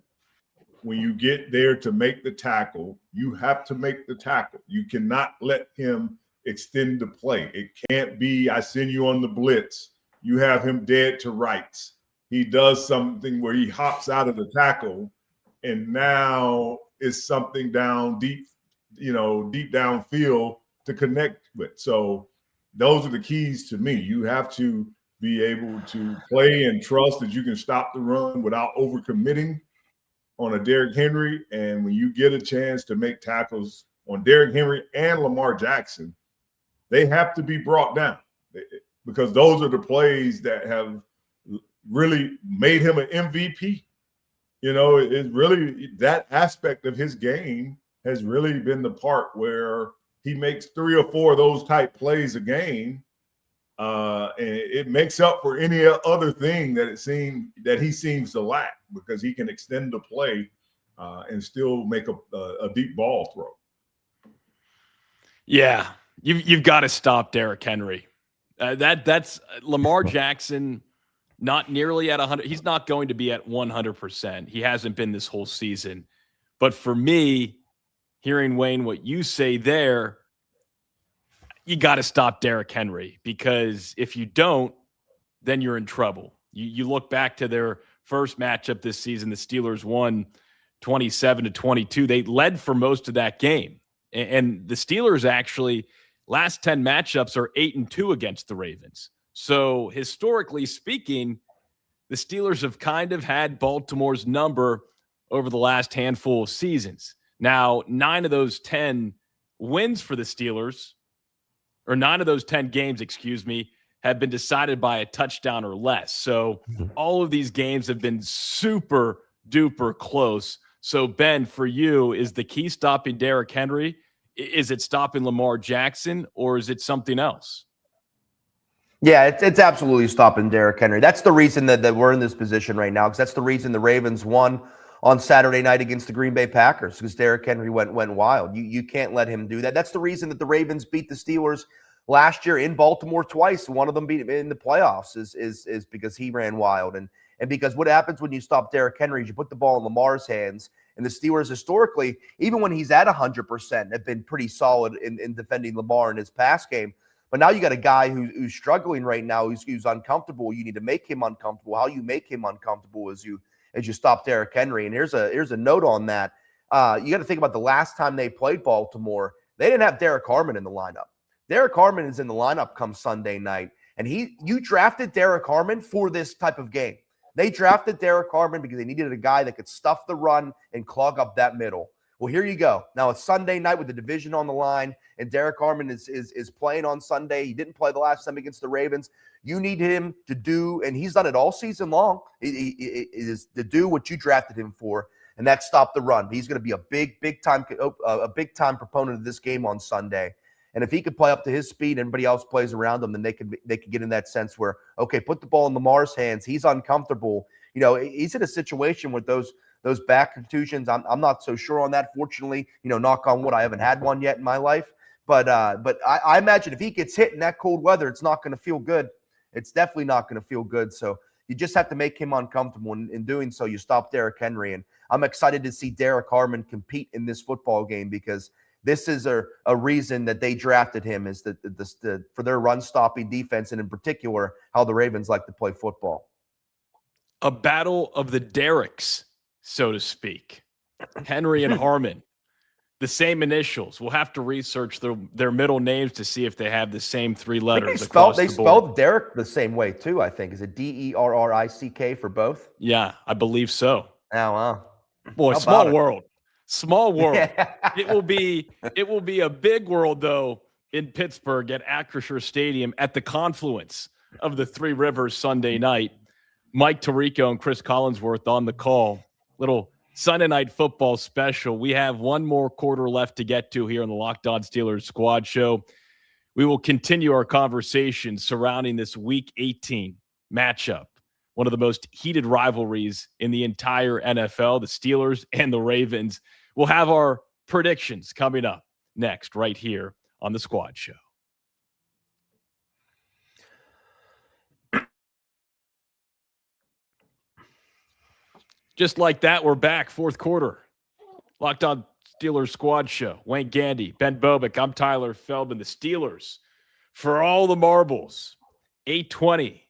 when you get there to make the tackle, you have to make the tackle. You cannot let him extend the play. It can't be, I send you on the blitz, you have him dead to rights. He does something where he hops out of the tackle, and now it's something down deep, deep downfield to connect with. So those are the keys to me. You have to be able to play and trust that you can stop the run without overcommitting on a Derrick Henry. And when you get a chance to make tackles on Derrick Henry and Lamar Jackson, they have to be brought down, because those are the plays that have really made him an MVP. It's really that aspect of his game has really been the part where he makes 3 or 4 of those type plays a game. And it makes up for any other thing that he seems to lack, because he can extend the play and still make a deep ball throw. Yeah, you've got to stop Derrick Henry. That's Lamar Jackson. Not nearly at 100. He's not going to be at 100%. He hasn't been this whole season. But for me, hearing Wayne, what you say there, you got to stop Derrick Henry, because if you don't, then you're in trouble. You look back to their first matchup this season, the Steelers won 27-22. They led for most of that game. And the Steelers actually, last 10 matchups are 8-2 against the Ravens. So historically speaking, the Steelers have kind of had Baltimore's number over the last handful of seasons. Now, 9 of those 10 wins for the Steelers, or 9 of those 10 games, have been decided by a touchdown or less. So all of these games have been super duper close. So Ben, for you, is the key stopping Derrick Henry? Is it stopping Lamar Jackson, or is it something else? Yeah, it's absolutely stopping Derrick Henry. That's the reason that we're in this position right now, because that's the reason the Ravens won on Saturday night against the Green Bay Packers, because Derrick Henry went wild. You can't let him do that. That's the reason that the Ravens beat the Steelers last year in Baltimore twice. One of them beat in the playoffs is because he ran wild. And because what happens when you stop Derrick Henry is you put the ball in Lamar's hands. And the Steelers historically, even when he's at 100%, have been pretty solid in defending Lamar in his pass game. But now you got a guy who's struggling right now, who's uncomfortable. You need to make him uncomfortable. How you make him uncomfortable is you stop Derrick Henry. And here's a note on that. You got to think about the last time they played Baltimore. They didn't have Derek Harmon in the lineup. Derek Harmon is in the lineup come Sunday night. And you drafted Derek Harmon for this type of game. They drafted Derek Harmon because they needed a guy that could stuff the run and clog up that middle. Well, here you go. Now it's Sunday night with the division on the line, and Derek Harmon is playing on Sunday. He didn't play the last time against the Ravens. You need him to do, and he's done it all season long, is to do what you drafted him for, and that's stop the run. He's going to be a big time proponent of this game on Sunday. And if he could play up to his speed, everybody else plays around him, then they could get in that sense where, okay, put the ball in Lamar's hands. He's uncomfortable. He's in a situation with those back contusions. I'm not so sure on that. Fortunately, knock on wood, I haven't had one yet in my life. But I imagine if he gets hit in that cold weather, it's not going to feel good. It's definitely not going to feel good. So you just have to make him uncomfortable. And in doing so, you stop Derrick Henry. And I'm excited to see Derek Harmon compete in this football game because this is a reason that they drafted him is for their run-stopping defense, and in particular, how the Ravens like to play football. A battle of the Derricks, so to speak. Henry and Harmon, the same initials. We'll have to research their middle names to see if they have the same three letters. They spelled Derrick the same way too, I think. Is it Derrick for both? Yeah, I believe so. Oh, wow. Boy, small world. Small world. Yeah. It will be a big world, though, in Pittsburgh at Acrisure Stadium at the confluence of the Three Rivers Sunday night. Mike Tirico and Chris Collinsworth on the call. Little Sunday night football special. We have one more quarter left to get to here on the Locked On Steelers Squad Show. We will continue our conversation surrounding this Week 18 matchup, one of the most heated rivalries in the entire NFL, the Steelers and the Ravens. We'll have our predictions coming up next right here on the Squad Show. Just like that, we're back. Fourth quarter. Locked On Steelers Squad Show. Wayne Gandy, Ben Bobick. I'm Tyler Feldman. The Steelers for all the marbles. 8:20.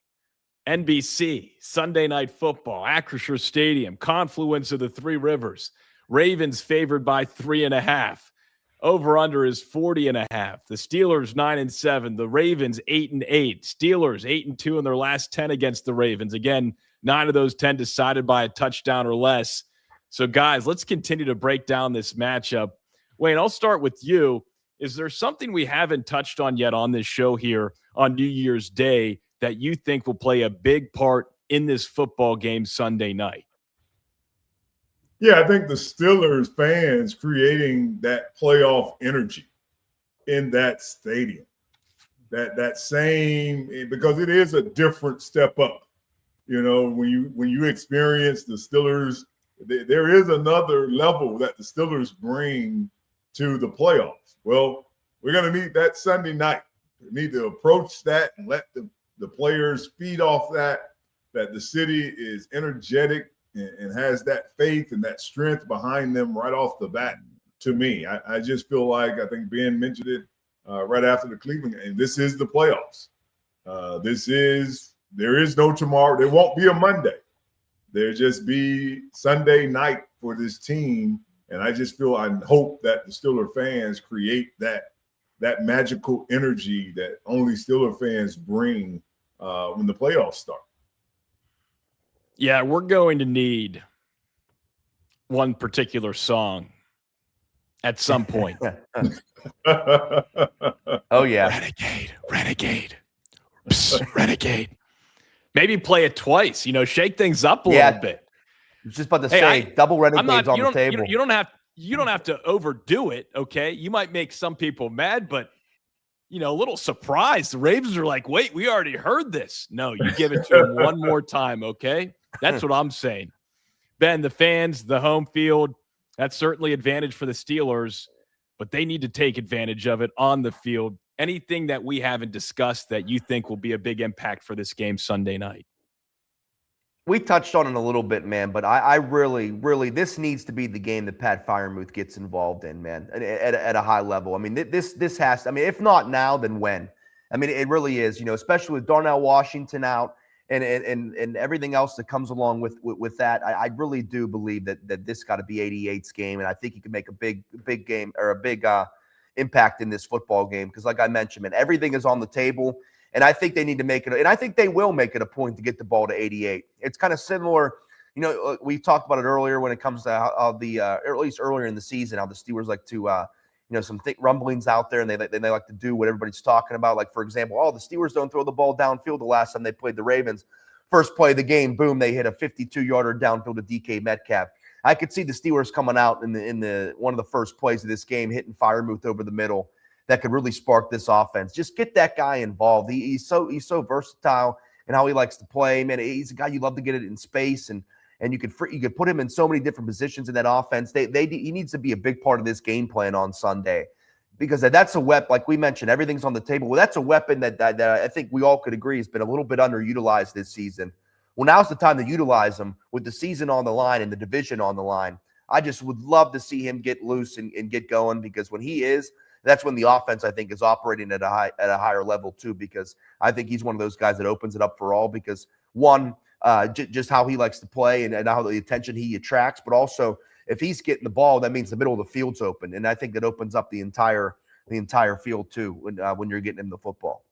NBC. Sunday Night Football. Acrisure Stadium. Confluence of the Three Rivers. Ravens favored by 3.5. Over-under is 40.5. The Steelers 9-7. The Ravens 8-8. Steelers 8-2 in their last 10 against the Ravens. Again, 9 of those 10 decided by a touchdown or less. So, guys, let's continue to break down this matchup. Wayne, I'll start with you. Is there something we haven't touched on yet on this show here on New Year's Day that you think will play a big part in this football game Sunday night? Yeah, I think the Steelers fans creating that playoff energy in that stadium, that same, because it is a different step up. When you experience the Steelers, there is another level that the Steelers bring to the playoffs. Well, we're going to need that Sunday night. We need to approach that and let the players feed off that the city is energetic and has that faith and that strength behind them right off the bat. To me, I just feel like, I think Ben mentioned it right after the Cleveland game, this is the playoffs. There is no tomorrow. There won't be a Monday. There just be Sunday night for this team. And I just feel, I hope that the Steeler fans create that magical energy that only Steeler fans bring when the playoffs start. Yeah, we're going to need one particular song at some point. Oh, yeah. Renegade. Psst, Renegade. Maybe play it twice, shake things up a little bit. I was just about to say, double Renegades on the table. You don't have to overdo it, okay? You might make some people mad, but a little surprised. The Ravens are like, wait, we already heard this. No, you give it to them one more time, okay? That's what I'm saying. Ben, the fans, the home field, that's certainly advantage for the Steelers, but they need to take advantage of it on the field. Anything that we haven't discussed that you think will be a big impact for this game Sunday night? We touched on it a little bit, man, but I really, this needs to be the game that Pat Freiermuth gets involved in, man, at a high level. I mean, this has, if not now, then when? I mean, it really is, especially with Darnell Washington out and everything else that comes along with that. I really do believe that this got to be 88's game, and I think he can make a big game or a big impact in this football game because, like I mentioned, man, everything is on the table. And I think they need to make it, and I think they will make it a point to get the ball to 88. It's kind of similar You know, we talked about it earlier when it comes to how or at least earlier in the season, how the Steelers like to, some thick rumblings out there, and they like to do what everybody's talking about. Like, for example, the Steelers don't throw the ball downfield the last time they played the Ravens. First play of the game, boom, they hit a 52-yarder downfield to DK Metcalf. I could see the Steelers coming out in the one of the first plays of this game, hitting Freiermuth over the middle. That could really spark this offense. Just get that guy involved. He's so versatile in how he likes to play. Man, he's a guy you love to get it in space, and you could put him in so many different positions in that offense. He needs to be a big part of this game plan on Sunday, because that's a weapon. Like we mentioned, everything's on the table. Well, that's a weapon that I think we all could agree has been a little bit underutilized this season. Well, now's the time to utilize him with the season on the line and the division on the line. I just would love to see him get loose and get going, because when he is, that's when the offense, I think, is operating at a higher level too, because I think he's one of those guys that opens it up for all, because one, just how he likes to play and how the attention he attracts, but also if he's getting the ball, that means the middle of the field's open, and I think that opens up the entire field too when you're getting him the football.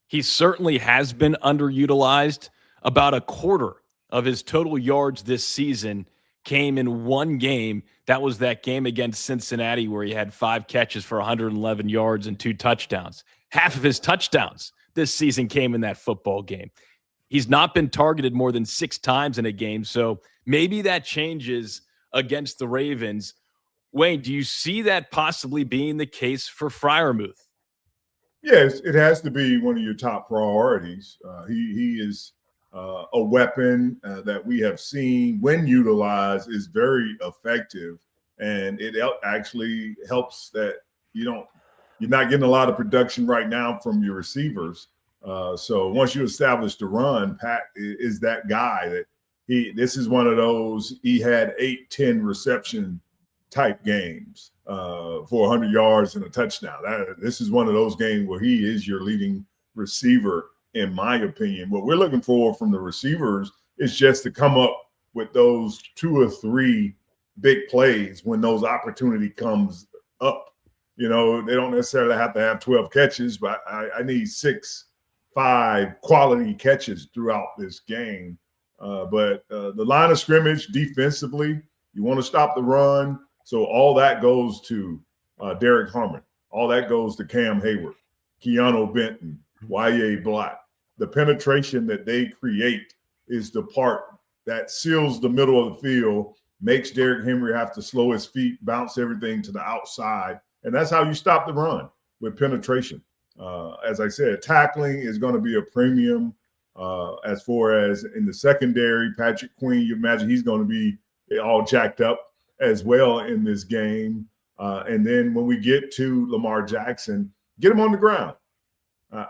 He certainly has been underutilized. About a quarter of his total yards this season came in one game. That was that game against Cincinnati where he had 5 catches for 111 yards and 2 touchdowns. Half of his touchdowns this season came in that football game. He's not been targeted more than 6 times in a game, so maybe that changes against the Ravens. Wayne, do you see that possibly being the case for Freiermuth? Yes, it has to be one of your top priorities. He is a weapon that we have seen, when utilized, is very effective, and it actually helps that you're not getting a lot of production right now from your receivers. So once you establish the run, Pat is that guy that this is one of those, he had 8-10 reception type games for 100 yards and a touchdown. This is one of those games where he is your leading receiver, in my opinion. What we're looking for from the receivers is just to come up with those 2 or 3 big plays when those opportunity comes up. They don't necessarily have to have 12 catches, but I need 6-5 quality catches throughout this game. But the line of scrimmage defensively, you want to stop the run. So all that goes to Derek Harmon. All that goes to Cam Hayward, Keanu Benton, Y.A. Black. The penetration that they create is the part that seals the middle of the field, makes Derrick Henry have to slow his feet, bounce everything to the outside. And that's how you stop the run, with penetration. As I said, tackling is going to be a premium. As far as in the secondary, Patrick Queen, you imagine he's going to be all jacked up as well in this game. And then when we get to Lamar Jackson, get him on the ground.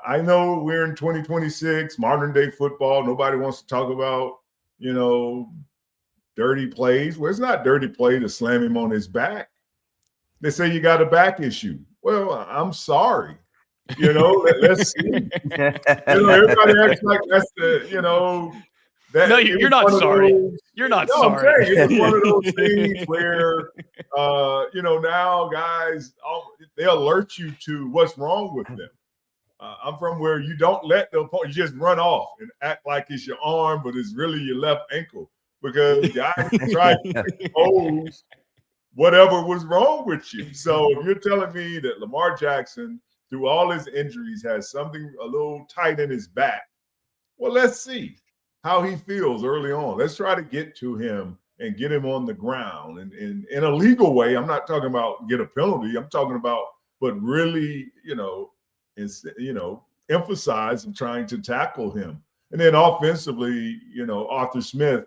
I know we're in 2026, modern day football. Nobody wants to talk about, dirty plays. Well, it's not dirty play to slam him on his back. They say you got a back issue. Well, I'm sorry. Let's see. Everybody acts like that's the, that. No, you're not sorry. You're not sorry. I'm saying it's one of those things where, now guys, they alert you to what's wrong with them. I'm from where you don't let the opponent, you just run off and act like it's your arm, but it's really your left ankle, because guys try to expose whatever was wrong with you. So if you're telling me that Lamar Jackson, through all his injuries, has something a little tight in his back, well, let's see how he feels early on. Let's try to get to him and get him on the ground. And in a legal way, I'm not talking about get a penalty. I'm talking about, but really, emphasize and trying to tackle him. And then offensively, Arthur Smith,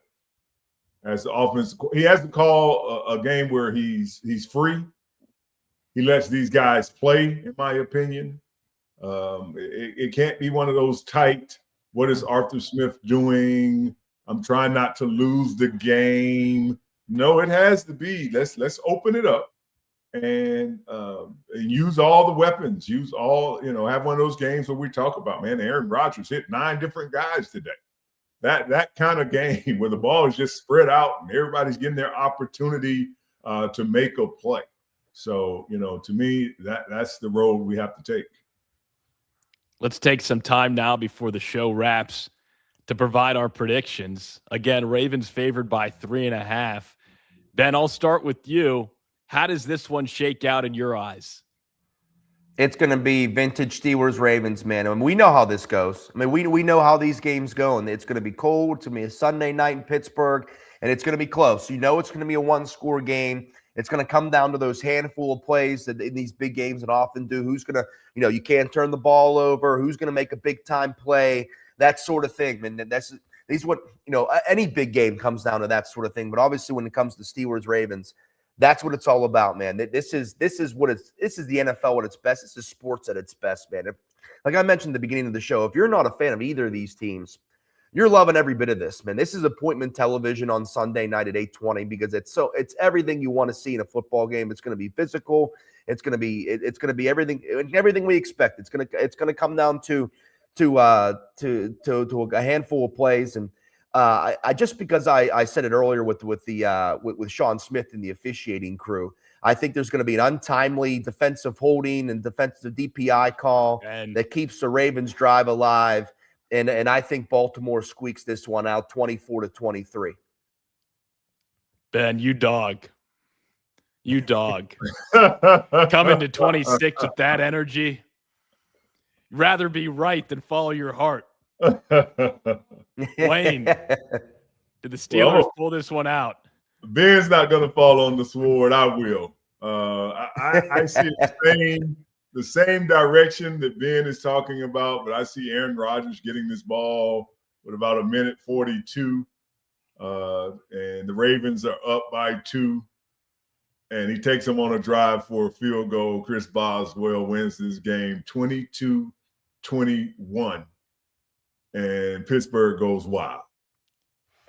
as the offense, he has to call a game where he's free. He lets these guys play, in my opinion. It can't be one of those tight, what is Arthur Smith doing? I'm trying not to lose the game. No, it has to be, let's open it up and use all the weapons, use all, have one of those games where we talk about, man, Aaron Rodgers hit 9 different guys today. That kind of game where the ball is just spread out and everybody's getting their opportunity to make a play. So, to me, that's the road we have to take. Let's take some time now before the show wraps to provide our predictions. Again, Ravens favored by 3.5. Ben, I'll start with you. How does this one shake out in your eyes? It's going to be vintage Steelers Ravens, man. I mean, we know how this goes. I mean, we know how these games go, and it's going to be cold. It's going to be a Sunday night in Pittsburgh, and it's going to be close. You know it's going to be a one-score game. It's going to come down to those handful of plays that in these big games that often do. Who's going to, you can't turn the ball over. Who's going to make a big-time play? That sort of thing. And these what, any big game comes down to that sort of thing. But obviously when it comes to Steelers Ravens, that's what it's all about, man. This is the NFL at its best. This is sports at its best, man. Like I mentioned at the beginning of the show, if you're not a fan of either of these teams, you're loving every bit of this, man. This is appointment television on Sunday night at 8:20 because it's everything you want to see in a football game. It's going to be physical. It's going to be everything we expect. It's going to come down to a handful of plays. And I just because I said it earlier with Sean Smith and the officiating crew, I think there's going to be an untimely defensive holding and defensive DPI call that keeps the Ravens drive alive. And I think Baltimore squeaks this one out 24-23. Ben, you dog. Coming to 26 with that energy. Rather be right than follow your heart. Wayne, did the Steelers pull this one out? Ben's not going to fall on the sword. I will. I see the same direction that Ben is talking about, but I see Aaron Rodgers getting this ball with about 1:42, and the Ravens are up by 2, and he takes them on a drive for a field goal. Chris Boswell wins this game 22-21, and Pittsburgh goes wild.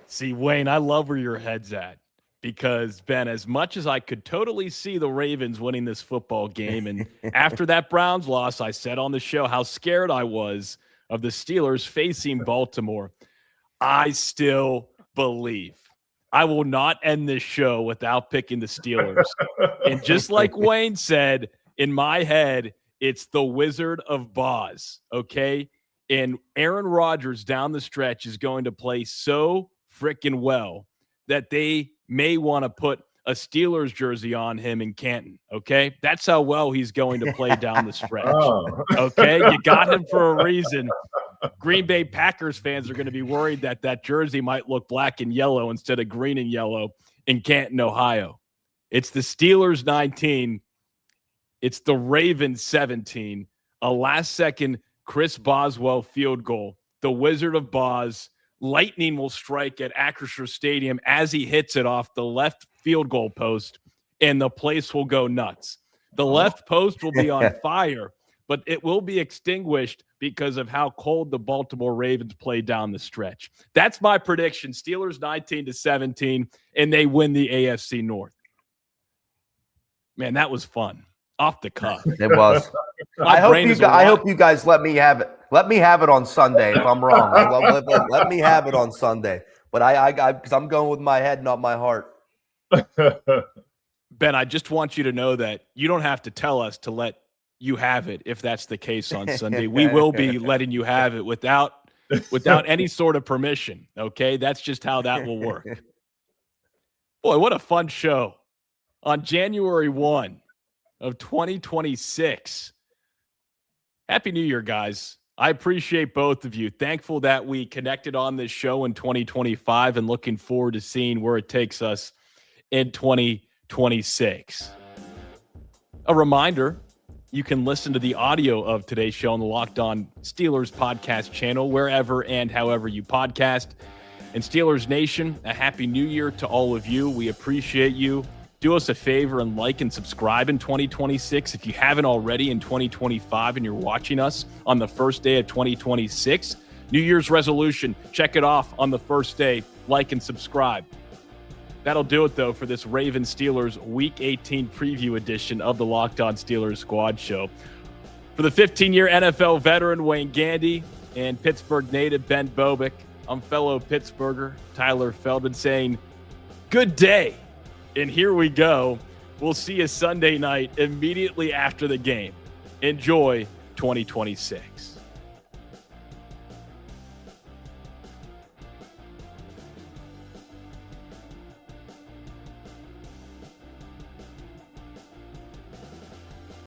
See, Wayne, I love where your head's at. Because, Ben, as much as I could totally see the Ravens winning this football game, and after that Browns loss, I said on the show how scared I was of the Steelers facing Baltimore, I still believe. I will not end this show without picking the Steelers. And just like Wayne said, in my head, it's the Wizard of Oz, okay? And Aaron Rodgers down the stretch is going to play so freaking well that they may want to put a Steelers jersey on him in Canton, okay? That's how well he's going to play down the stretch, okay? You got him for a reason. Green Bay Packers fans are going to be worried that that jersey might look black and yellow instead of green and yellow in Canton, Ohio. It's the Steelers 19. It's the Ravens 17. A last-second Chris Boswell field goal. The Wizard of Oz. Lightning will strike at Acrisure Stadium as he hits it off the left field goal post, and the place will go nuts. The left post will be on fire, but it will be extinguished because of how cold the Baltimore Ravens play down the stretch. That's my prediction. Steelers 19-17, and they win the AFC North. Man, that was fun. Off the cuff. It was. I hope you guys let me have it. Let me have it on Sunday if I'm wrong. Let me have it on Sunday. But because I'm going with my head, not my heart. Ben, I just want you to know that you don't have to tell us to let you have it if that's the case on Sunday. We will be letting you have it without any sort of permission. Okay, that's just how that will work. Boy, what a fun show on January 1 of 2026. Happy New Year, guys. I appreciate both of you. Thankful that we connected on this show in 2025 and looking forward to seeing where it takes us in 2026. A reminder, you can listen to the audio of today's show on the Locked On Steelers podcast channel, wherever and however you podcast. And Steelers Nation, a happy new year to all of you. We appreciate you. Do us a favor and like and subscribe in 2026 if you haven't already in 2025 and you're watching us on the first day of 2026. New Year's resolution, check it off on the first day, like and subscribe. That'll do it, though, for this Ravens Steelers Week 18 preview edition of the Locked On Steelers Squad Show. For the 15-year NFL veteran Wayne Gandy and Pittsburgh native Ben Bobick, I'm fellow Pittsburgher Tyler Feldman saying good day. And here we go. We'll see you Sunday night immediately after the game. Enjoy 2026.